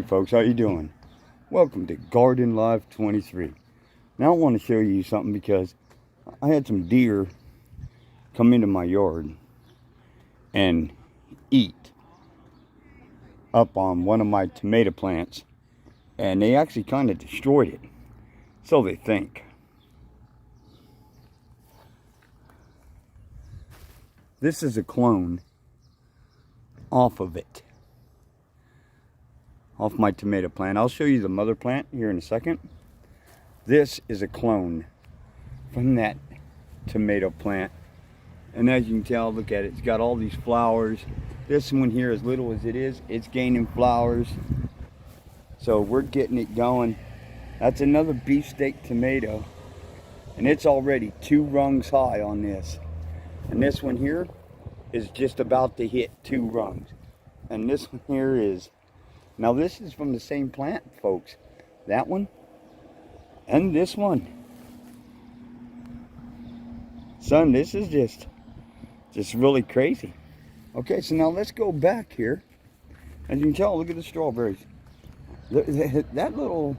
Hey folks, how you doing? Welcome to Garden Life 23. Now I want to show you something because I had some deer come into my yard and eat up on one of my tomato plants, and they actually kind of destroyed it. So they think. This is a clone off of it. Off my tomato plant. I'll show you the mother plant here in a second. This is a clone from that tomato plant. And as you can tell, look at it. It's got all these flowers. This one here, as little as it is, it's gaining flowers. So we're getting it going. That's another beefsteak tomato. And it's already 2 rungs high on this. And this one here is just about to hit 2 rungs. And this one here is... Now this is from the same plant, folks. That one and this one. Son, this is just really crazy. Okay, so now let's go back here. As you can tell, look at the strawberries. That little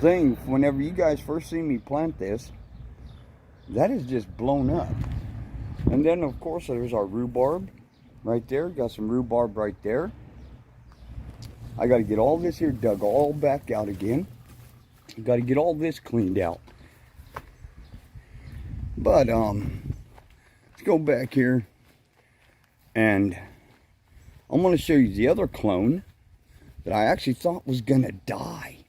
thing, whenever you guys first see me plant this, that is just blown up. And then of course there's our rhubarb right there. Got some rhubarb right there. I got to get all this here dug all back out again. Got to get all this cleaned out. But let's go back here, and I'm going to show you the other clone that I actually thought was going to die,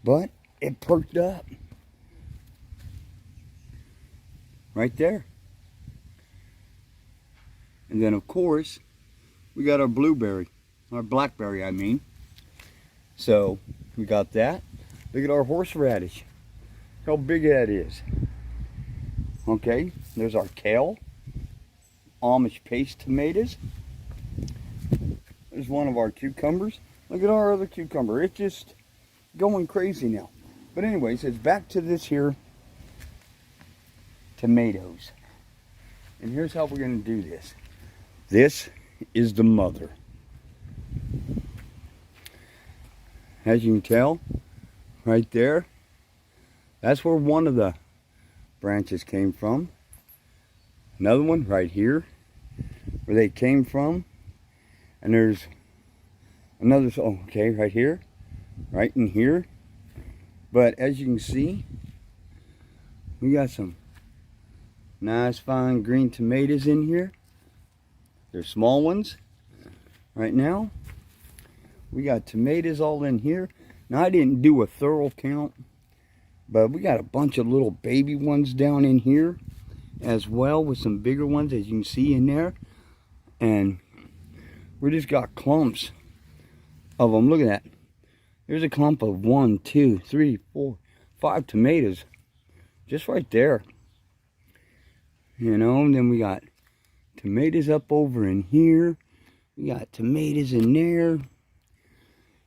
but it perked up right there. And then of course we got our blueberry. Our blackberry, I mean. So we got that. Look at our horseradish. How big that is. Okay, there's our kale. Amish paste tomatoes. There's one of our cucumbers. Look at our other cucumber. It's just going crazy now. But anyways, it's back to this here tomatoes. And here's how we're going to do this. This is the mother. As you can tell, right there, that's where one of the branches came from. Another one right here, where they came from. And there's another, oh, okay, right here, right in here. But as you can see, we got some nice fine green tomatoes in here. They're small ones right now. We got tomatoes all in here. Now I didn't do a thorough count, but we got a bunch of little baby ones down in here as well, with some bigger ones, as you can see in there. And we just got clumps of them. Look at that. There's a clump of 1, 2, 3, 4, 5 tomatoes just right there. You know, and then we got tomatoes up over in here. We got tomatoes in there.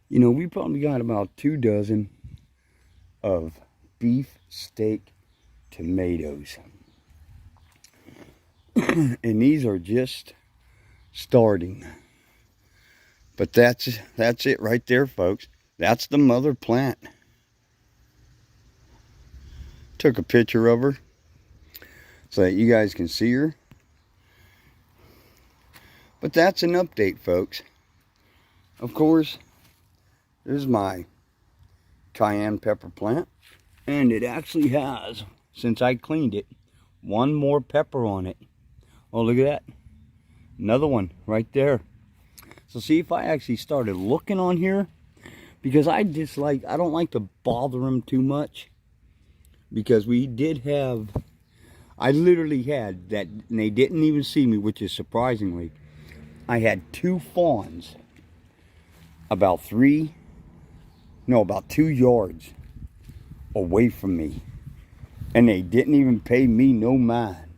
You know, we probably got about 2 dozen of beef steak tomatoes. And these are just starting. But that's it right there, folks. That's the mother plant. Took a picture of her so that you guys can see her. But that's an update, folks. Of course, there's my cayenne pepper plant. And it actually has, since I cleaned it, 1 more pepper on it. Oh, look at that. Another one right there. So see, if I actually started looking on here, because I don't like to bother them too much. Because we did have, I literally had that, and they didn't even see me, which is surprisingly, I had 2 fawns about 2 yards away from me, and they didn't even pay me no mind.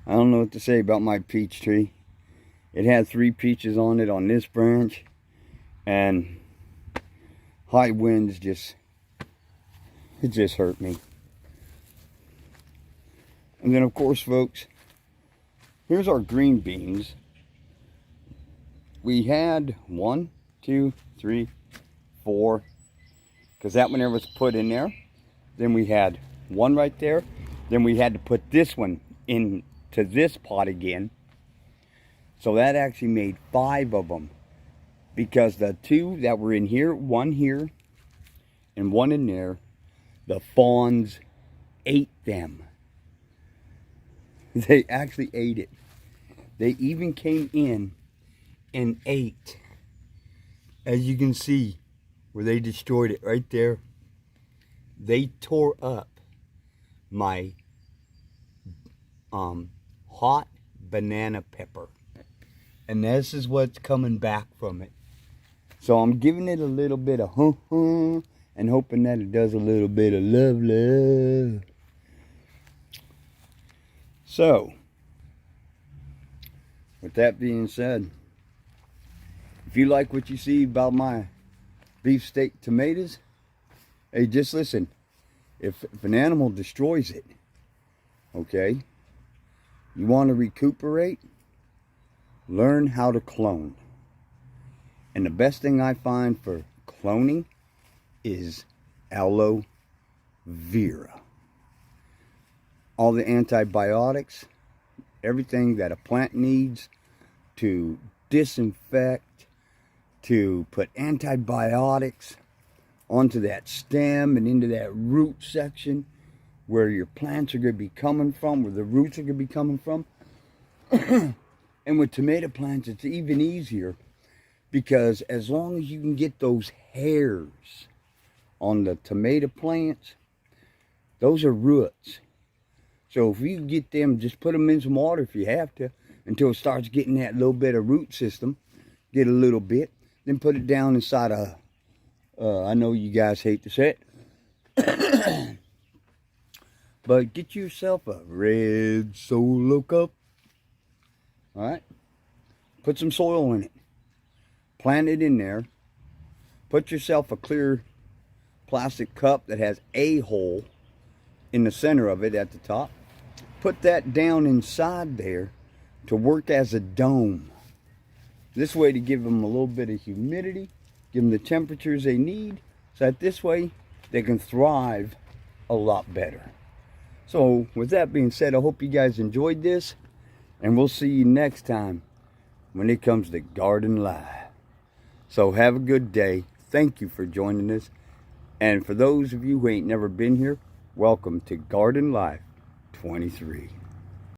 I don't know what to say about my peach tree. It had 3 peaches on it on this branch, and high winds just hurt me. And then of course, folks, here's our green beans. we had 1, 2, 3, 4, because that one there was put in there. Then we had one right there. Then we had to put this one into this pot again. So that actually made 5 of them, because the 2 that were in here, 1 here and 1 in there, the fawns ate them. They actually ate it. They even came in and ate. As you can see, where they destroyed it right there, they tore up my hot banana pepper. And this is what's coming back from it. So I'm giving it a little bit of and hoping that it does a little bit of love. So, with that being said, if you like what you see about my beefsteak tomatoes, hey, just listen. If an animal destroys it, okay, you want to recuperate, learn how to clone. And the best thing I find for cloning is aloe vera. All the antibiotics, everything that a plant needs to disinfect, to put antibiotics onto that stem and into that root section where your plants are going to be coming from, where the roots are going to be coming from. And with tomato plants, it's even easier, because as long as you can get those hairs on the tomato plants, those are roots. So if you get them, just put them in some water if you have to, until it starts getting that little bit of root system. Get a little bit, then put it down inside a, I know you guys hate to say it, but get yourself a red Solo cup. All right, put some soil in it, plant it in there, put yourself a clear plastic cup that has a hole in the center of it at the top. Put that down inside there to work as a dome. This way, to give them a little bit of humidity, give them the temperatures they need, so that this way they can thrive a lot better. So with that being said, I hope you guys enjoyed this, and we'll see you next time when it comes to Garden Live. So have a good day. Thank you for joining us. And for those of you who ain't never been here, welcome to Garden Life 23.